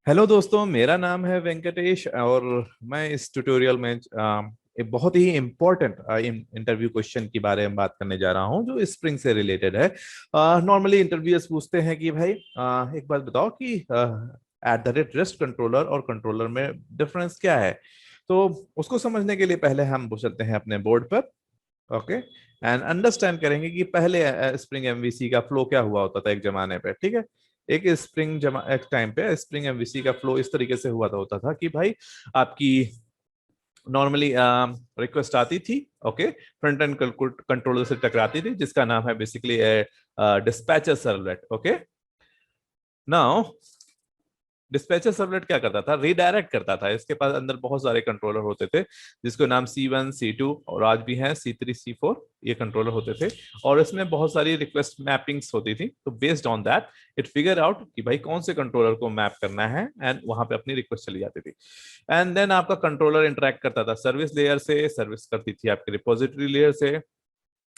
Hello दोस्तों, मेरा नाम है वेंकटेश और मैं इस ट्यूटोरियल में एक बहुत ही इम्पोर्टेंट इंटरव्यू क्वेश्चन के बारे में बात करने जा रहा हूं जो स्प्रिंग से रिलेटेड है। नॉर्मली इंटरव्यूअर्स पूछते हैं कि भाई एक बात बताओ कि eight the rate rest controller और कंट्रोलर में डिफरेंस क्या है। तो उसको समझने के लिए पहले हम चलते हैं अपने बोर्ड पर। ओके, एंड अंडरस्टैंड करेंगे कि पहले स्प्रिंग एमवीसी का फ्लो क्या हुआ होता था एक जमाने पे। ठीक है, एक टाइम पे स्प्रिंग एमवीसी का फ्लो इस तरीके से हुआ था होता था कि भाई आपकी नॉर्मली रिक्वेस्ट आती थी। ओके, फ्रंट एंड कंट्रोलर से टकराती थी जिसका नाम है basically dispatcher servlet. Okay, now dispatcher servlet क्या करता था, रीडायरेक्ट करता था। इसके पास अंदर बहुत सारे कंट्रोलर होते थे जिसको नाम C1 C2 और आज भी हैं C3 C4, ये कंट्रोलर होते थे। और इसमें बहुत सारी रिक्वेस्ट मैपिंग्स होती थी। तो based on that it figure out कि भाई कौन से कंट्रोलर को मैप करना है एंड वहां पे अपनी रिक्वेस्ट चली जाती थी। एंड देन आपका कंट्रोलर इंटरेक्ट करता था सर्विस लेयर से, सर्विस करती थी आपके रिपोजिटरी लेयर से,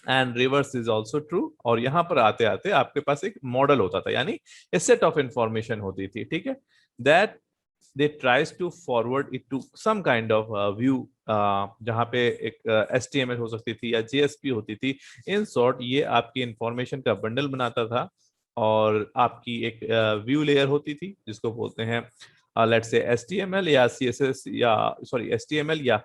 and reverse is also true. और यहाँ पर आते आते आपके पास एक मॉडल होता था, यानी ए सेट ऑफ इंफॉर्मेशन होती थी। ठीक है, that they tries to forward it to some kind of view, जहाँ पे एक HTML हो सकती थी या JSP होती थी। इन शॉर्ट ये आपकी इंफॉर्मेशन का बंडल बनाता था और आपकी एक व्यू लेयर होती थी जिसको बोलते हैं लेट्स से HTML या CSS या सॉरी HTML या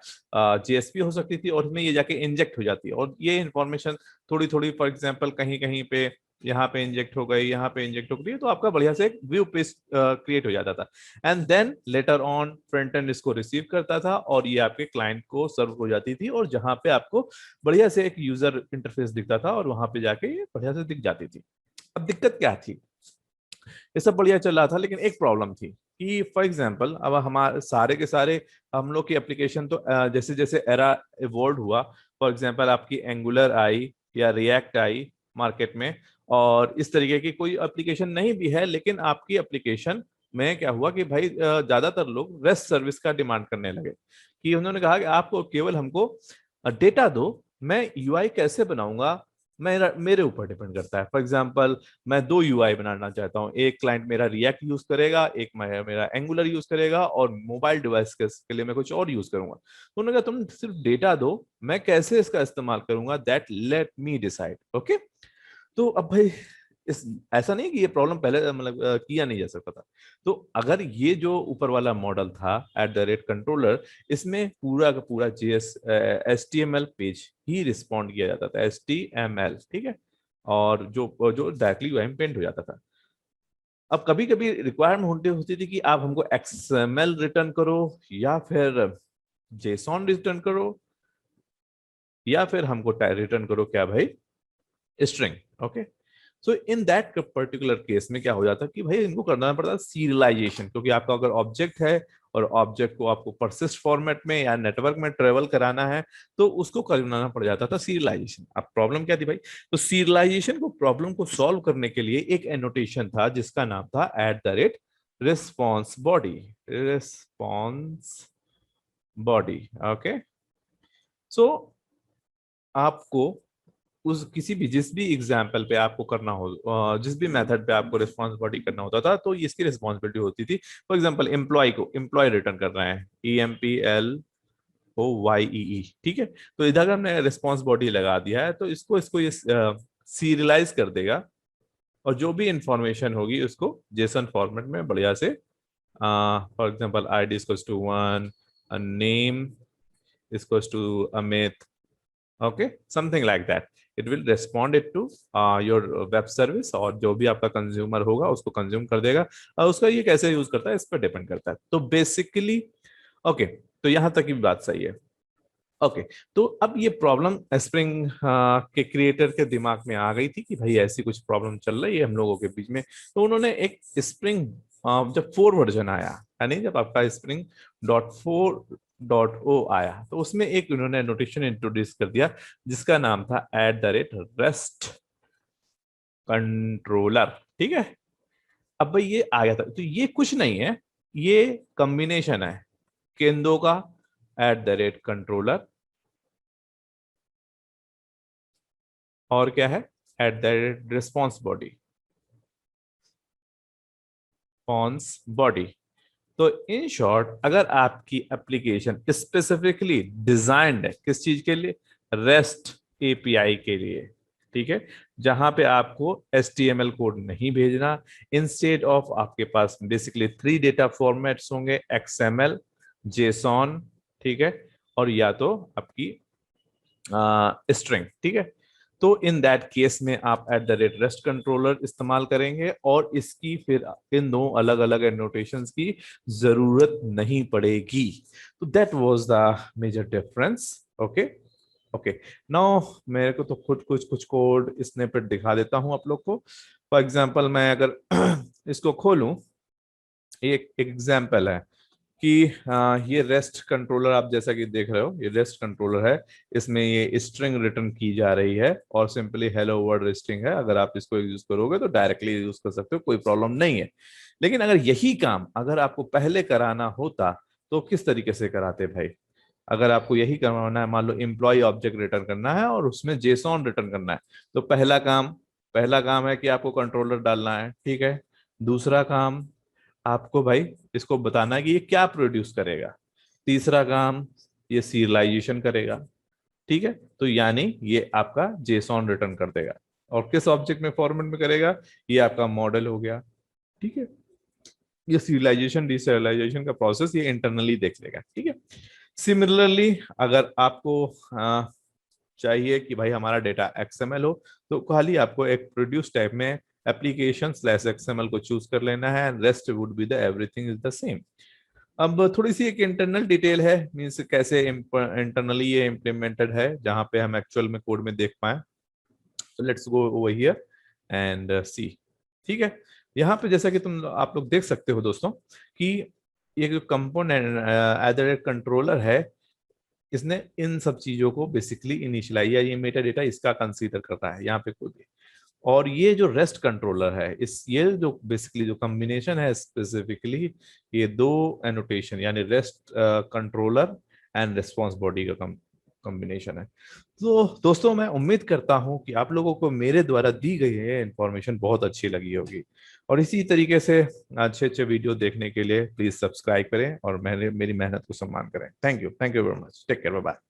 JSP हो सकती थी। और उसमें ये जाके इंजेक्ट हो जाती है और ये इंफॉर्मेशन थोड़ी थोड़ी फॉर एग्जांपल कहीं कहीं पे यहाँ पे इंजेक्ट हो गई, यहाँ पे इंजेक्ट हो गई, तो आपका बढ़िया से एक व्यू पेज क्रिएट हो जाता था। And then later on front end इसको रिसीव करता था और ये आपके क्लाइंट को सर्व हो जाती थी और जहाँ पे आपको बढ़िया से एक यूजर इंटरफेस दिखता था और वहां पे जाके ये बढ़िया से दिख जाती थी। अब दिक्कत क्या थी, ये सब बढ़िया चल रहा था लेकिन एक प्रॉब्लम थी कि फॉर एग्जांपल अब हमारे सारे के सारे हम लोग की एप्लीकेशन तो जैसे जैसे एरा इवॉल्व हुआ, फॉर एग्जांपल आपकी एंगुलर आई या रिएक्ट आई मार्केट में, और इस तरीके की कोई एप्लीकेशन नहीं भी है, लेकिन आपकी एप्लीकेशन में क्या हुआ कि भाई ज्यादातर लोग रेस्ट सर्विस का डिमांड करने लगे। कि उन्होंने कहा कि आपको केवल हमको डेटा दो, मैं यूआई कैसे बनाऊंगा मेरा मेरे ऊपर डिपेंड करता है। फॉर एग्जांपल मैं दो यूआई बनाना चाहता हूँ, एक क्लाइंट मेरा रिएक्ट यूज करेगा, एक मेरा एंगुलर यूज करेगा, और मोबाइल डिवाइस के लिए मैं कुछ और यूज करूंगा। तो उन्होंने कहा तुम सिर्फ डेटा दो, मैं कैसे इसका इस्तेमाल करूंगा that let me decide. Okay, तो अब भाई इस ऐसा नहीं कि ये प्रॉब्लम पहले मतलब किया नहीं जा सकता था। तो अगर ये जो ऊपर वाला मॉडल था एट द रेट कंट्रोलर, इसमें पूरा का पूरा HTML पेज ही रिस्पॉन्ड किया जाता था, HTML। ठीक है, और जो जो डायरेक्टली यूआई में पेंट हो जाता था। अब कभी कभी रिक्वायरमेंट होती होती थी कि आप हमको XML रिटर्न करो या फिर JSON रिटर्न करो या फिर हमको रिटर्न करो क्या भाई, string. Okay, so in that particular case में क्या हो जाता है कि भाई इनको करना पड़ता है सीरियलाइजेशन, क्योंकि आपका अगर ऑब्जेक्ट है और ऑब्जेक्ट को आपको परसिस्ट फॉर्मेट में या नेटवर्क में ट्रेवल कराना है तो उसको करना पड़ जाता था सीरियलाइजेशन। अब प्रॉब्लम क्या थी भाई, तो सीरियलाइजेशन को प्रॉब्लम को सॉल्व करने के लिए एक एनोटेशन था जिसका नाम था at the rate response body. Response body. Okay, so आपको उस किसी भी जिस भी एग्जाम्पल पे आपको करना हो, जिस भी मेथड पे आपको रिस्पॉन्स बॉडी करना होता था तो इसकी रिस्पॉन्सिबिलिटी होती थी। फॉर एग्जांपल एम्प्लॉय को एम्प्लॉय रिटर्न कर रहे हैं, EMPLOYEE। ठीक है, तो इधर हमने रिस्पॉन्स बॉडी लगा दिया है तो इसको इसको ये सीरियलाइज कर देगा और जो भी इंफॉर्मेशन होगी उसको जेसन फॉर्मेट में बढ़िया से, for example ID equals to 1, name equals to Amit, okay, something like that. It will respond it to your web service और जो भी आपका कंज्यूमर होगा उसको कंज्यूम कर देगा। और उसका ये कैसे यूज करता है इस पर डिपेंड करता है। तो बेसिकली ओके, तो यहां तक की बात सही है। ओके, तो अब ये प्रॉब्लम स्प्रिंग के क्रिएटर के दिमाग में आ गई थी कि भाई ऐसी कुछ प्रॉब्लम चल रही है हम लोगों के बीच में। तो उन्होंने एक स्प्रिंग जब 4 वर्जन आया, यानी जब आपका स्प्रिंग .4.0 आया तो उसमें एक उन्होंने नोटेशन इंट्रोड्यूस कर दिया जिसका नाम था at the rate rest controller. ठीक है, अब भाई ये आ गया था तो ये कुछ नहीं है, ये कॉम्बिनेशन है केंदो का एट द रेट कंट्रोलर और क्या है at the response body, response body. तो इन शॉर्ट, अगर आपकी एप्लीकेशन स्पेसिफिकली डिजाइंड है किस चीज के लिए, रेस्ट एपीआई के लिए, ठीक है, जहां पे आपको HTML कोड नहीं भेजना, इंस्टेड ऑफ आपके पास बेसिकली 3 डेटा फॉर्मेट्स होंगे, XML, JSON, ठीक है, और या तो आपकी स्ट्रिंग, ठीक है। तो इन दैट केस में आप @REST कंट्रोलर इस्तेमाल करेंगे और इसकी फिर इन दो अलग अलग एनोटेशंस की जरूरत नहीं पड़ेगी। तो that was the major difference. Okay okay, now मेरे को तो खुद कुछ कोड स्निपेट दिखा देता हूं आप लोग को। फॉर एग्जांपल मैं अगर इसको खोलूं, एक एग्जांपल है कि ये रेस्ट कंट्रोलर आप जैसा कि देख रहे हो, ये रेस्ट कंट्रोलर है, इसमें ये स्ट्रिंग रिटर्न की जा रही है और सिंपली हेलो वर्ल्ड स्ट्रिंग है। अगर आप इसको यूज करोगे तो डायरेक्टली यूज कर सकते हो, कोई प्रॉब्लम नहीं है। लेकिन अगर यही काम अगर आपको पहले कराना होता तो किस तरीके से कराते भाई? अगर आपको यही करवाना है, मान लो एम्प्लॉय ऑब्जेक्ट रिटर्न करना है और उसमें जेसॉन रिटर्न करना है, तो पहला काम है कि आपको कंट्रोलर डालना है, ठीक है। दूसरा काम, आपको भाई इसको बताना है कि ये क्या प्रोड्यूस करेगा। तीसरा काम, ये सीरियलाइजेशन करेगा, ठीक है। तो यानी ये आपका जेसॉन रिटर्न कर देगा और किस ऑब्जेक्ट में फॉर्मेट में करेगा, ये आपका मॉडल हो गया, ठीक है। ये सीरियलाइजेशन डिसीरियलाइजेशन का प्रोसेस ये इंटरनली देख लेगा, ठीक है। सिमिलरली अगर आपको चाहिए कि भाई हमारा डेटा XML हो, तो खाली आपको एक प्रोड्यूस टाइप में एप्लीकेशन स्लैश XML को चूज कर लेना है, rest would be the everything is the same. अब थोड़ी सी एक इंटरनल डिटेल है, मीन्स कैसे इंटरनली ये इम्प्लीमेंटेड है, जहां पे हम एक्चुअल में कोड में देख पाए। तो let's go over here and see, ठीक है। यहाँ पे जैसा कि आप लोग देख सकते हो दोस्तों कि ये जो कंपोनेंट एज कंट्रोलर है, इसने इन सब चीजों को बेसिकली इनिशियलाइज या ये मेटा डेटा इसका कंसीडर करता है यहाँ पे कोई भी। और ये जो रेस्ट कंट्रोलर है, इस ये जो बेसिकली जो कॉम्बिनेशन है स्पेसिफिकली, ये दो एनोटेशन यानी rest controller and response body का कॉम्बिनेशन है। तो दोस्तों मैं उम्मीद करता हूं कि आप लोगों को मेरे द्वारा दी गई ये इंफॉर्मेशन बहुत अच्छी लगी होगी, और इसी तरीके से अच्छे अच्छे वीडियो देखने के लिए प्लीज सब्सक्राइब करें और मेरी मेहनत को सम्मान करें। Thank you very much, take care, bye bye.